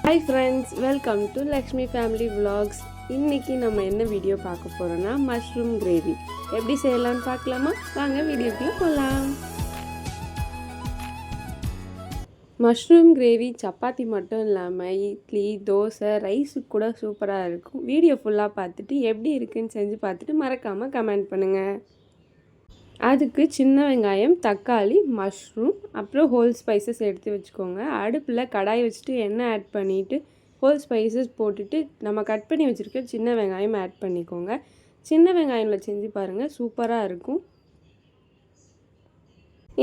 Hi friends, welcome to Lakshmi Family Vlogs. இன்னைக்கு நம்ம என்ன வீடியோ பார்க்க போறோம்னா மஷ்ரூம் கிரேவி எப்படி செய்யலாம்னு பார்க்கலாமா? வாங்க வீடியோக்குள்ள போலாம். மஷ்ரூம் கிரேவி சப்பாத்தி மட்டும் இல்லாமல் இட்லி, தோசை, ரைஸுக்கு கூட சூப்பராக இருக்கும். வீடியோ ஃபுல்லாக பார்த்துட்டு எப்படி இருக்குன்னு செஞ்சு பார்த்துட்டு மறக்காமல் கமெண்ட் பண்ணுங்கள். அதுக்கு சின்ன வெங்காயம், தக்காளி, மஷ்ரூம், அப்புறம் ஹோல் ஸ்பைசஸ் எடுத்து வச்சுக்கோங்க. அடுப்பில் கடாய் வச்சுட்டு எண்ணெய் ஆட் பண்ணிவிட்டு ஹோல் ஸ்பைசஸ் போட்டுட்டு நம்ம கட் பண்ணி வச்சுருக்க சின்ன வெங்காயம் ஆட் பண்ணிக்கோங்க. சின்ன வெங்காயமில் செஞ்சு பாருங்கள், சூப்பராக இருக்கும்.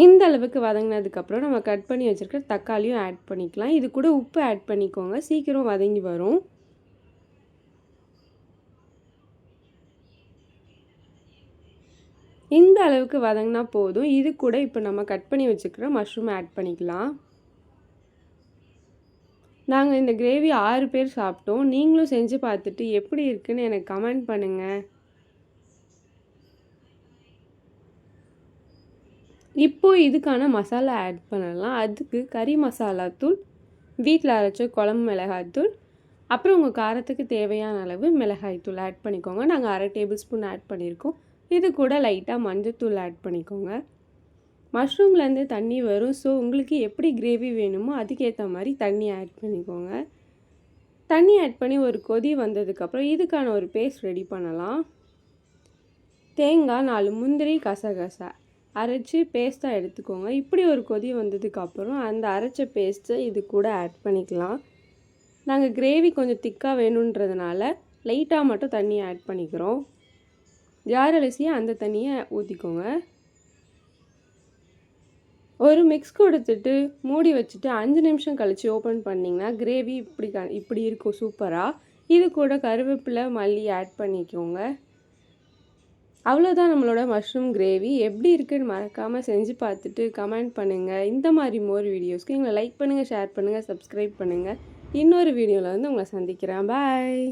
இந்த அளவுக்கு வதங்கினதுக்கப்புறம் நம்ம கட் பண்ணி வச்சுருக்க தக்காளியும் ஆட் பண்ணிக்கலாம். இது கூட உப்பு ஆட் பண்ணிக்கோங்க, சீக்கிரம் வதங்கி வரும். இந்த அளவுக்கு வதங்கினா போதும். இது கூட இப்போ நம்ம கட் பண்ணி வச்சுக்கிற மஷ்ரூம் ஆட் பண்ணிக்கலாம். நாங்கள் இந்த கிரேவி 6 பேர் சாப்பிட்டோம். நீங்களும் செஞ்சு பார்த்துட்டு எப்படி இருக்குன்னு எனக்கு கமெண்ட் பண்ணுங்கள். இப்போது இதுக்கான மசாலா ஆட் பண்ணலாம். அதுக்கு கறி மசாலாத்தூள், வீட்டில் அரைச்ச குழம்பு மிளகாய்த்தூள், அப்புறம் உங்கள் காரத்துக்கு தேவையான அளவு மிளகாய்த்தூள் ஆட் பண்ணிக்கோங்க. நாங்கள் 1/2 டேபிள் ஸ்பூன் ஆட் பண்ணியிருக்கோம். இது கூட லைட்டாக மஞ்சத்தூள் ஆட் பண்ணிக்கோங்க. மஷ்ரூம்லேருந்து தண்ணி வரும். ஸோ உங்களுக்கு எப்படி கிரேவி வேணுமோ அதுக்கேற்ற மாதிரி தண்ணி ஆட் பண்ணிக்கோங்க. தண்ணி ஆட் பண்ணி ஒரு கொதி வந்ததுக்கப்புறம் இதுக்கான ஒரு பேஸ்ட் ரெடி பண்ணலாம். தேங்காய், 4 முந்திரி, கசகசா அரைச்சி பேஸ்ட்டாக எடுத்துக்கோங்க. இப்படி ஒரு கொதி வந்ததுக்கப்புறம் அந்த அரைச்ச பேஸ்ட்டை இது கூட ஆட் பண்ணிக்கலாம். நாங்கள் கிரேவி கொஞ்சம் திக்காக வேணுன்றதுனால லைட்டாக மட்டும் தண்ணி ஆட் பண்ணிக்கிறோம். ஜார் அரிசியை அந்த தண்ணியை ஊற்றிக்கோங்க. ஒரு மிக்ஸ் கொடுத்துட்டு மூடி வச்சுட்டு 5 நிமிஷம் கழித்து ஓப்பன் பண்ணிங்கன்னா கிரேவி இப்படி இருக்கும் சூப்பராக. இது கூட கருவேப்பிலை, மல்லி ஆட் பண்ணிக்கோங்க. அவ்வளோதான் நம்மளோட மஷ்ரூம் கிரேவி. எப்படி இருக்குன்னு மறக்காமல் செஞ்சு பார்த்துட்டு கமெண்ட் பண்ணுங்கள். இந்த மாதிரி மோர் வீடியோஸ்க்கு எங்களை லைக் பண்ணுங்கள், ஷேர் பண்ணுங்கள், சப்ஸ்கிரைப் பண்ணுங்கள். இன்னொரு வீடியோவில் உங்களை சந்திக்கிறேன். பாய்.